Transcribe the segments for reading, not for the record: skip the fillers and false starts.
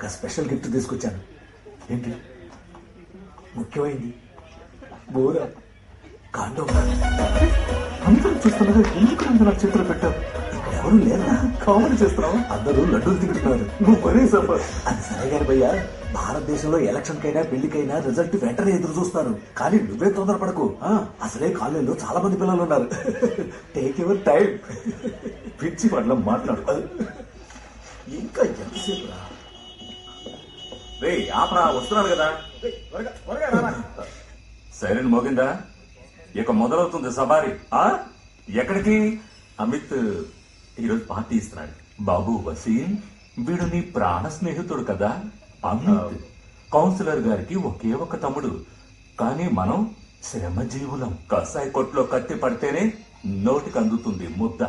ఒక special gift తీసుకొచ్చాను. ఏంటి? ముఖ్యమైంది. బోరా కాండం. అందరూ చూస్తున్నారు, ఎందుకు నా చేతిలో పెట్టావు? ఇక్కడ ఎవరు లేరా? కామెడీ చేస్తున్నావు. అందరూ లడ్డూలు తింటున్నారు, నువ్వు మరీ సఫర్. అది సరే గాని భయ్యా, భారతదేశంలో ఎలక్షన్ కైనా పెళ్లికైనా రిజల్ట్ వెంటనే ఎదురు చూస్తారు. కానీ నువ్వే తొందరపడకు. అసలే కాలేజీలో చాలా మంది పిల్లలు ఉన్నారు. Take your time. పిచ్చి పట్ల మాట్లాడు. ఇంకా ఎంతసేపు రా? రే ఆపరా, వస్తున్నాను కదా. సైరన్ మోగిందా? ఇక మొదలవుతుంది సవారీ. ఎక్కడికి? అమిత్ ఈరోజు పార్టీ ఇస్తున్నాడు. బాబు వసీం, వీడు నీ ప్రాణ స్నేహితుడు కదా. అమిత్ కౌన్సిలర్ గారికి ఒకే ఒక తమ్ముడు. కానీ మనం శ్రమజీవులం. కసాయి కొట్లో కత్తి పడితేనే నోటికి అందుతుంది ముద్ద.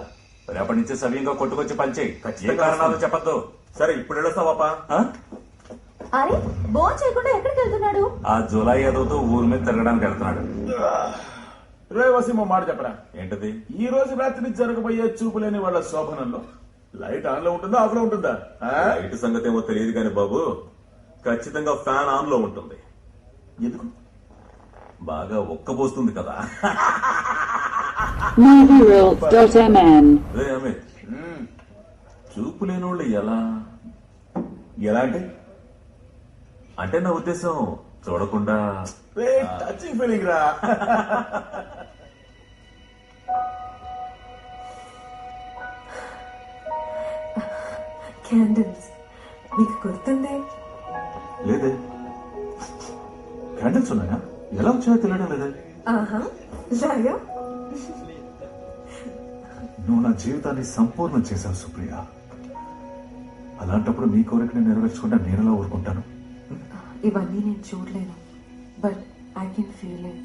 రేపటి నుంచి సవ్యంగా కొట్టుకొచ్చి పనిచేయి. ఏ కారణాలు చెప్పద్దు. సరే ఇప్పుడు వెళ్ళొస్తావాపా? అరే భోజనం చేయకుండా ఎక్కడికి వెళ్తున్నాడు? ఆ జులై ఏదోతో ఊరి మీద తిరగడానికి వెళ్తున్నాడు. రే వసీమ మాట చెప్పరా. ఏంటది? ఈ రోజు రాత్రి జరగబోయే చూపులేని వాళ్ళ శోభనంలో లైట్ ఆన్ లో ఉంటుందా, ఆఫ్ లో ఉంటుందా? లైట్ సంగతి ఏమో తెలియదు కానీ బాబు, ఖచ్చితంగా ఫ్యాన్ ఆన్ లో ఉంటుంది. ఎందుకు? బాగా ఒక్కబోస్తుంది కదా. myhero.mn రే అమిత్, చూపు లేనోళ్ళు ఎలా ఎలా అంటే? అంటే నా ఉద్దేశం చూడకుండా. రే టచింగ్ ఫీలింగ్ రా. క్యాండిల్స్ మీకు గుర్తుందే? లేదే. క్యాండిల్స్ ఉన్నాయా? ఎలా వచ్చాయో తెలియడం లేదే. ఆహా లాగా. నువ్వు నా జీవితాన్ని సంపూర్ణం చేశావు సుప్రియ. అలాంటప్పుడు నీ కోరికని నెరవేర్చకుండా నేనలా ఊరుకుంటాను? ఇవన్నీ నేను చూడలేను, but I can feel it.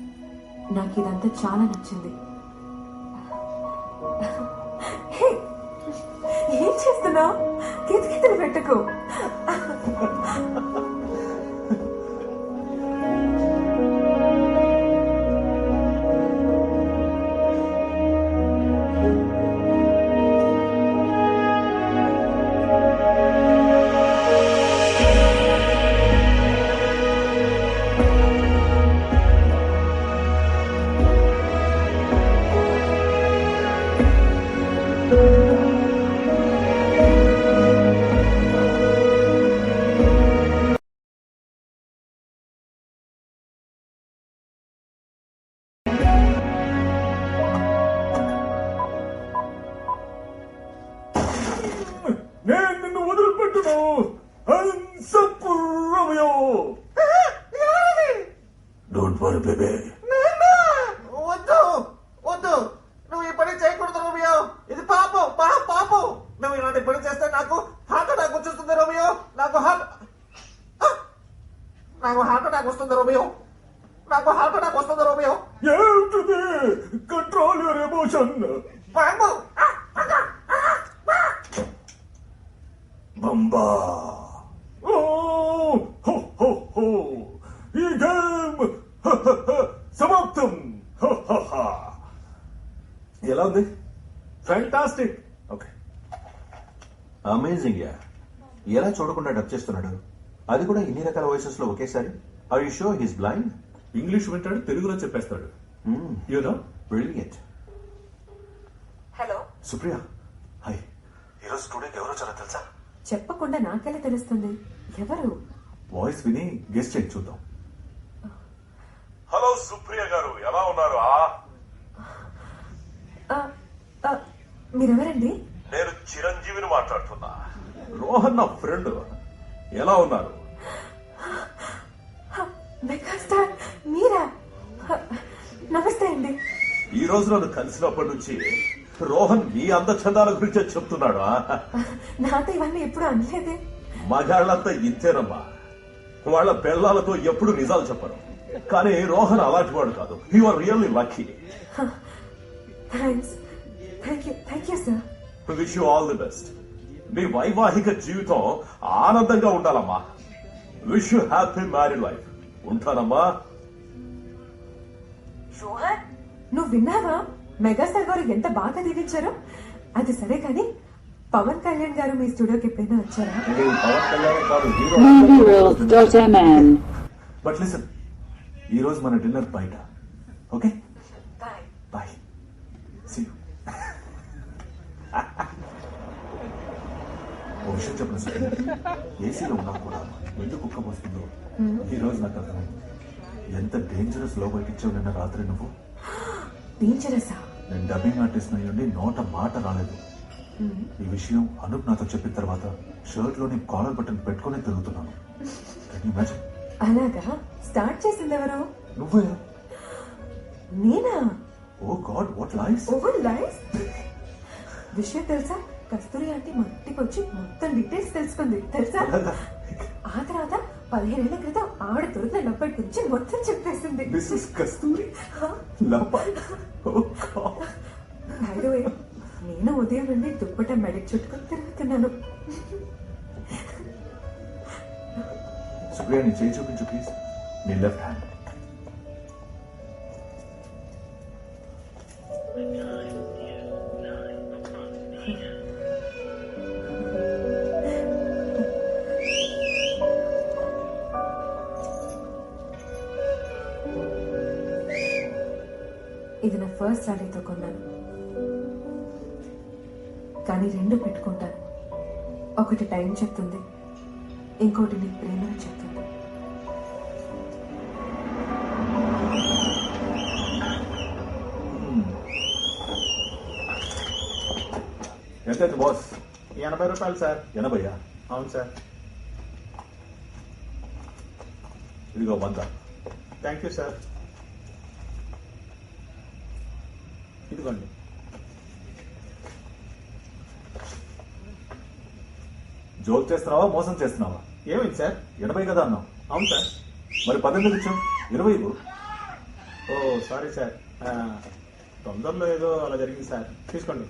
నాకు ఇదంతా చాలా నచ్చింది. హే, ఏం చేస్తున్నావు? కితకితలు పెట్టకు. నేను నిన్ను వదిలిపెట్టును. Don't worry baby. వద్దు వద్దు, నువ్వు ఈ పని చేయకూడదు రోమియో. ఇది పాపం, పాపం. నువ్వు ఇలాంటి పని చేస్తే నాకు హార్ట్ అటాక్ వచ్చేస్తుంది రోమియో. నాకు హార్ట్ అటాక్ వస్తుంది రోమియో. నాకు హార్ట్ అటాక్ వస్తుంది రోమియో. ఏమిటిది? Control your emotion. బాబు బంబా. ఈ గేమ్ సమాప్తం. ఎలా ఉంది? ఫ్యాంటాస్టిక్. Okay, amazing yeah. ఎలా చూడకుండా డబ్ చేస్తున్నాడు, అది కూడా ఇన్ని రకాల వాయిసెస్ లో ఒకేసారి. Are you sure he's blind? English వింటాడు, తెలుగులో చెప్పేస్తాడు. You know, brilliant. Hello Supriya, hi. ఈరోజు స్టూడియోకి ఎవరో చాలా తెలుసా? చెప్పకుండా నాకెలా తెలుస్తుంది? ఎవరు? వాయిస్ విని గెస్ట్ చేసి చూద్దాం. హలో సుప్రియ గారు, ఎలా ఉన్నారు? మీరెవరండి? నేను చిరంజీవిని మాట్లాడుతున్నా. రోహన్ నా ఫ్రెండ్. ఎలా ఉన్నారు? మెగాస్టార్ మీరా? నమస్తే అండి. ఈ రోజు నన్ను కలిసినప్పటి నుంచి రోహన్ మీ అందచందాల గురించే చెప్తున్నాడు. నాతో ఇవన్నీ ఎప్పుడు అనలేదే. మగాళ్ళంతా ఇంతేనమ్మా, వాళ్ళ పెళ్లాలతో ఎప్పుడు నిజాలు చెప్పరు. కానీ రోహన్ అలాంటి వాడు కాదు. You are really lucky. Thanks. Thank you sir. Wish you all the best. మీ వైవాహిక జీవితం ఆనందంగా ఉండాలమ్మా. Wish you happy married life. ఉంటానమ్మా. నువ్వు విన్నావా మెగాస్టార్ గారు ఎంత బాగా దీవించారో? అది సరే కానీ పవన్ కళ్యాణ్ గారు మీ స్టూడియోకి ఎప్పుడైనా వచ్చారా? ఇది పవన్ కళ్యాణ్ కాదు, హీరో. MovieWorld.mn. బట్ లిసన్, ఈ రోజు మన డిన్నర్ బయట. Okay bye. Bye, see you. ఓ విషయం చెప్పిన సార్, ఏసీలో ఉన్నా కూడా ఎందుకు కుక్క వస్తుందో ఈ రోజు నాకు అర్థమైంది. ఎంత డేంజరస్ లో బయటిచ్చావు నిన్న రాత్రి నువ్వు. డేంజరసా? నేను డబ్బింగ్ ఆర్టిస్ట్ అయ్యండి, నోట మాట రాలేదు. ఈ విషయం అనూప్ నాతో చెప్పిన తర్వాత షర్ట్ లోని కాలర్ బటన్ పెట్టుకుని తిరుగుతున్నాను. Can you imagine? అలాగా? స్టార్ట్ చేసింది ఎవరు? నువ్వే. నేనా? ఓ గాడ్, వాట్ లైస్. ఓవర్ లైస్. విషయం తెలుసా, కస్తూరి ఆంటీ మా ఇంటికి వచ్చి మొత్తం డీటెయిల్స్ తెలుసుకుంది తెలుసా. ఆ తర్వాత 15 ఏళ్ల క్రితం ఆవిడ దొరికిన డబ్బై గురించి మొత్తం చెప్పేసింది. మిస్సెస్ కస్తూరి లప. Oh God. By the way, నేను ఉదయం నుండి దుప్పట మెడకి చుట్టుకొని తిరుగుతున్నాను. సుప్రియ, నీ చేయి చూపించు ప్లీజ్. నీ లెఫ్ట్ హ్యాండ్. ఇది నా ఫస్ట్ సారీతో కొన్నాను, కానీ 2 పెట్టుకుంటాను. ఒకటి టైం చెప్తుంది, ఇంకోటి నీ ప్రేమను చెప్తుంది. ఎంతైతే బాస్? 80 రూపాయలు సార్. 80? అవును సార్. ఇదిగో 100. Thank you sir. ఇదిగోండి. జోక్ చేస్తున్నావా, మోసం చేస్తున్నావా? ఏమైంది సార్? 80 కదా అన్నావు. అవును సార్. మరి 18 ఇచ్చావు, 20 ఇవ్వు. ఓ సారీ సార్, తొందరలో ఏదో అలా జరిగింది సార్. తీసుకోండి.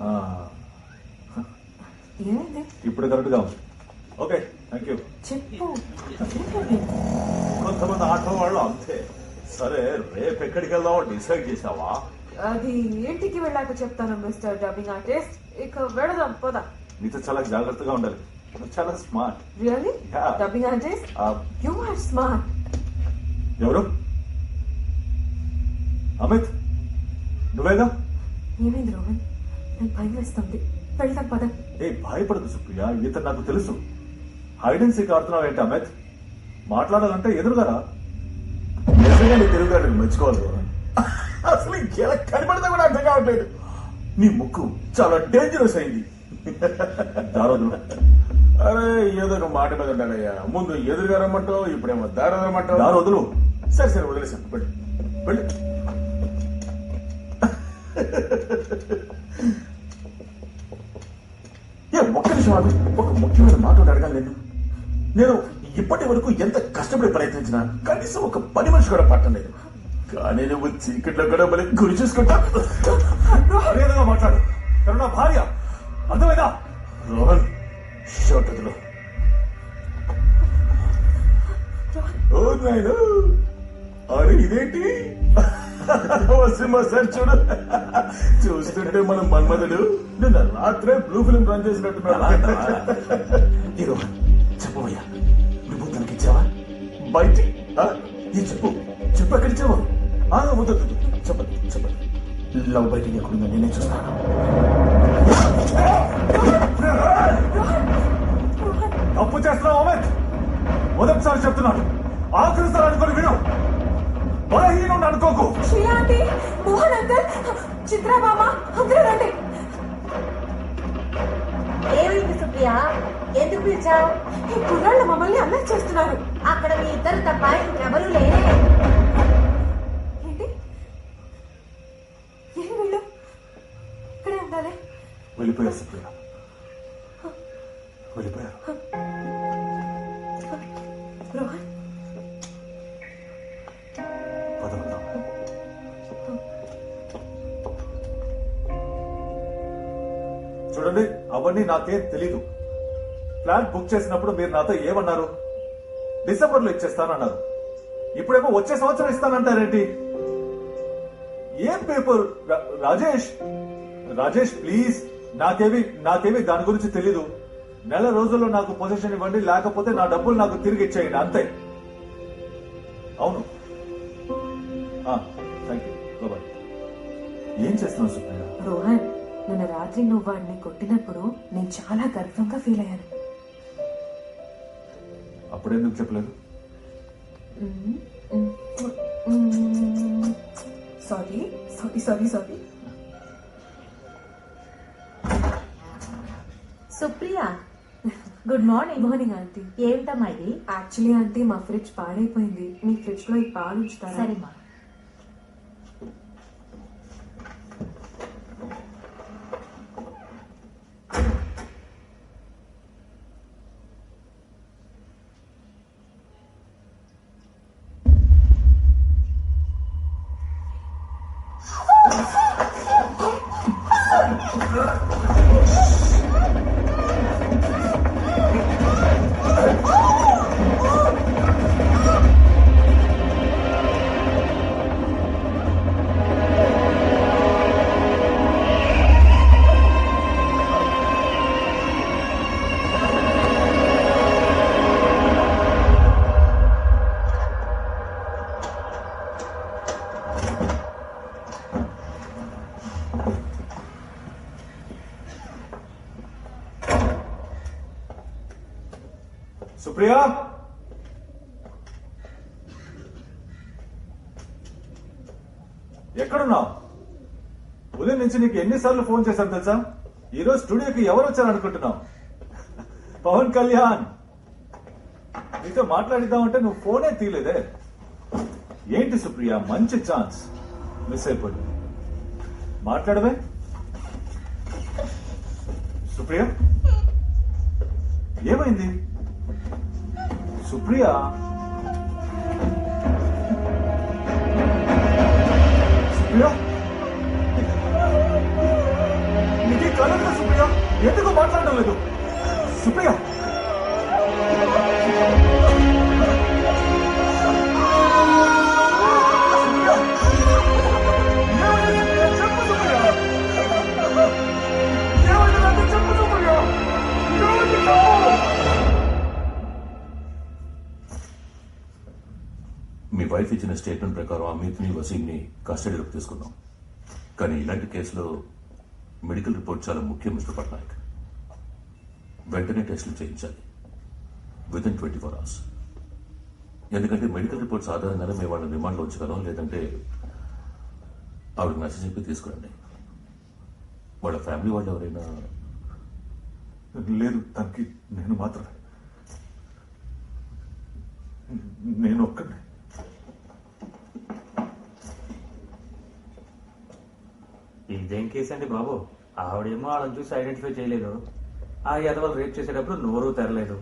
ఆ, ఏమైంది? ఇప్పుడు కరెక్ట్ గా ఉంది. Okay, thank you. చెప్పు. ఏంటది? కొంతమంది ఆటో వాళ్ళు అంతే. సరే, రేపు ఎక్కడికి వెళ్దామో డిసైడ్ చేసావా? అది ఇంటికి వెళ్ళాక చెప్తాను మిస్టర్ డబ్బింగ్ ఆర్టిస్ట్. ఇక వెళదాం పద. నీతో చాలా జాగ్రత్తగా ఉండాలి, నువ్వు చాలా smart. Really? Yeah. Dubbing artist, you are smart. ఎవరు? అమిత్, నువ్వేగా? ఏమైంది రోహన్? నాకు భయం వేస్తుంది. వెళ్దాం పద. ఏ భయపడదు సుప్రియ, ఇతను నాకు తెలుసు. హైడ్ అండ్ సీక్ ఆడుతున్నావు ఏంటి అమిత్? మాట్లాడాలంటే ఎదురుగారా. నిజంగా నీ తెలుగుగాడిని మెచ్చుకోవాలి రోహన్. అసలు ఎలా కనబడితే కూడా అర్థం కావట్లేదు. నీ ముక్కు చాలా డేంజరస్ అయింది. దారోదులు. అరే ఏదో ఒక మాట మీద ఉండాలయ్యా. ముందు ఎదురుగా రమ్మంటావు, ఇప్పుడేమో దారి రమ్మంటావు. దారోదులు. సరే సరే, వదిలేసాను. వెళ్ళి వెళ్ళి. ఒక్క నిమిషం ఆగు. ఒక ముఖ్యమైన మాట అడగాలి నేను ఇప్పటి వరకు ఎంత కష్టపడి ప్రయత్నించినా కనీసం ఒక పని మనిషి కూడా పట్టలేదు. కానీ నువ్వు చీకట్లో కూడా మళ్ళీ గురి చూసుకుంటా. మర్యాదగా మాట్లాడు, తను నా భార్య, అర్థమైందా? రోహన్, షర్ట్ వదిలు. ఓ నాయనా, అరే ఇదేంటి సార్ చూడు, చూస్తుంటే మనం మన్మధుడు నిన్న రాత్రే బ్లూ ఫిల్మ్ రన్ చేసినట్టున్నాడు. ఈ రోహన్, చెప్పవయ్యా, నువ్వు తనకిచ్చావా? బయట ఈ చెప్పు ఎక్కడిచ్చావా? వద్దు, చెప్పండి చెప్పండి. లవ్ బయటికి ఎక్కడుందో నేనే చూస్తాను. తప్పు చేస్తున్నావు అమిత్. మొదటిసారి చెప్తున్నాను, ఆఖరిసారి అనుకుని విను. బలహీనుడు అనుకోకు. శ్రీయాంటి, మోహన్ అంకల్, చిత్రబామ, అందరూ రండి. ఏమైంది సుప్రియ? ఎందుకు పిలిచావు? ఈ కుర్రాళ్ళు మమ్మల్ని అల్లరి చేస్తున్నారు. అక్కడ మీ ఇద్దరు తప్ప ఇంకెవరూ లేరే. ఏంటి? ఏం వీళ్ళు ఇక్కడే ఉండాలి? వెళ్ళిపోయారు సుప్రియ, వెళ్ళిపోయారు. రోహన్, పదవద్దాం. చూడండి, అవన్నీ నాకేం తెలీదు. ఫ్లాట్ బుక్ చేసినప్పుడు మీరు నాతో ఏమన్నారు? డిసెంబర్ లో ఇచ్చేస్తానన్నారు. ఇప్పుడేమో వచ్చే సంవత్సరం ఇస్తానంటారేంటి? ఏం పేపర్? రాజేష్, రాజేష్ ప్లీజ్, నాకేమి దాని గురించి తెలీదు. నెల రోజుల్లో నాకు పొజిషన్ ఇవ్వండి, లేకపోతే నా డబ్బులు నాకు తిరిగి ఇచ్చేయండి, అంతే. అవును, థ్యాంక్ యూ, బాయ్. ఏం చేస్తున్నావు సుప్రియ? రోహన్, నిన్న రాత్రి నువ్వు వాడిని కొట్టినప్పుడు నేను చాలా గర్వంగా ఫీల్ అయ్యాను. అప్పుడెందుకు చెప్పలేదు? Sorry sorry sorry sorry. Supriya good morning. Morning aunty. ఏమిటమ్మా ఇది? యాక్చువల్లీ ఆంటీ మా ఫ్రిడ్జ్ పాడైపోయింది. మీ ఫ్రిడ్జ్ లో ఈ పాలు ఉంచుతారా? సరేమ్మా. సుప్రియ, ఎక్కడున్నావు? ఉదయం నుంచి నీకు ఎన్నిసార్లు ఫోన్ చేశాను తెలుసా? ఈ రోజు స్టూడియోకి ఎవరు వచ్చారు అనుకుంటున్నావు? పవన్ కళ్యాణ్. నీతో మాట్లాడిద్దామంటే నువ్వు ఫోనే తీయలేదే. ఏంటి సుప్రియ, మంచి ఛాన్స్ మిస్ అయిపోయింది. మాట్లాడవే సుప్రియ. ఏమైంది సుప్రియ? సుప్రియ, నీకు కలగదు సుప్రియ, ఎందుకు మాట్లాడడం లేదు సుప్రియ? మీ వైఫ్ ఇచ్చిన స్టేట్మెంట్ ప్రకారం అమిత్ని వసీంని కస్టడీలోకి తీసుకున్నాం. కానీ ఇలాంటి కేసులో మెడికల్ రిపోర్ట్ చాలా ముఖ్యం మిస్టర్ పట్నాయక్. వెంటనే టెస్టులు చేయించాలి వితిన్ 24 hours. ఎందుకంటే మెడికల్ రిపోర్ట్స్ ఆధారంగానే మేము వాళ్ళని రిమాండ్లో ఉంచగలం. లేదంటే ఆవిడకి మెసేజ్ చెప్పి తీసుకురండి. వాళ్ళ ఫ్యామిలీ వాళ్ళు ఎవరైనా? లేదు, తనకి నేను మాత్రమే. నేను ఒక్కడే. ఇదేం కేసు అండి బాబు? ఆవిడేమో వాళ్ళని చూసి ఐడెంటిఫై చేయలేదు. ఆ ఎదవలు రేప్ చేసేటప్పుడు నోరు తెరలేదు.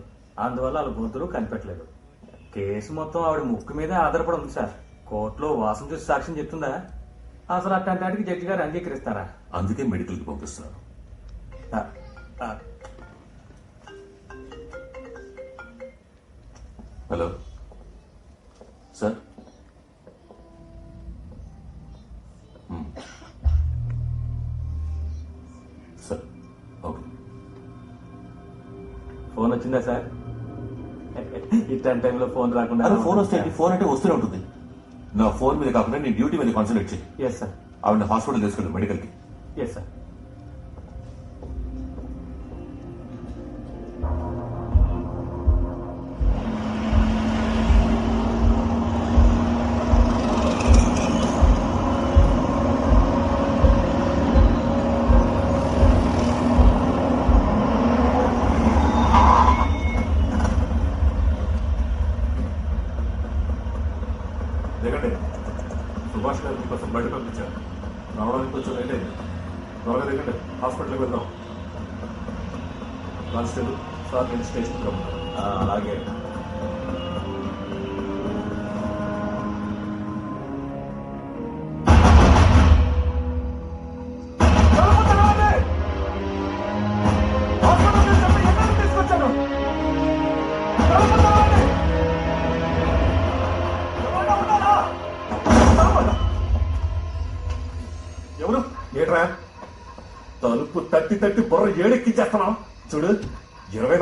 అందువల్ల వాళ్ళ గొంతులు కనిపెట్టలేదు. కేసు మొత్తం ఆవిడ ముక్కు మీదే ఆధారపడి ఉంది సార్. కోర్టులో వాసన చూసి సాక్ష్యం చెప్తుందా? అసలు అట్లాంటి జడ్జి గారు అంగీకరిస్తారా? అందుకే మెడికల్కి పంపిస్తున్నాను. ఆ, ఆ, hello sir. Sir okay. Phone వచ్చిందా సార్? ఇట్లాంటి టైంలో ఫోన్ రాకుండా అదే ఫోన్ వస్తే ఫోన్ అంటే వస్తూనే ఉంటుంది. నా ఫోన్ మీద కాకుండా నీ డ్యూటీ మీద కాన్సన్ట్రేట్ చేయి. Yes sir. ఆవిడ హాస్పిటల్ తీసుకెళ్ళి మెడికల్కి. Yes sir. దిగండి. సుభాష్ గారు మీకోసం బయట పంపించారు. రావడానికి కొంచెం లేట్ అయింది. త్వరగా దిగండి, హాస్పిటల్కి వెళ్దాం. కానిస్టేబుల్ సార్, నేను స్టేషన్కి రమ్మంటారు. అలాగే. ఎవరు? ఏట్రా ఏడెక్కించేస్తున్నావు చూడు 24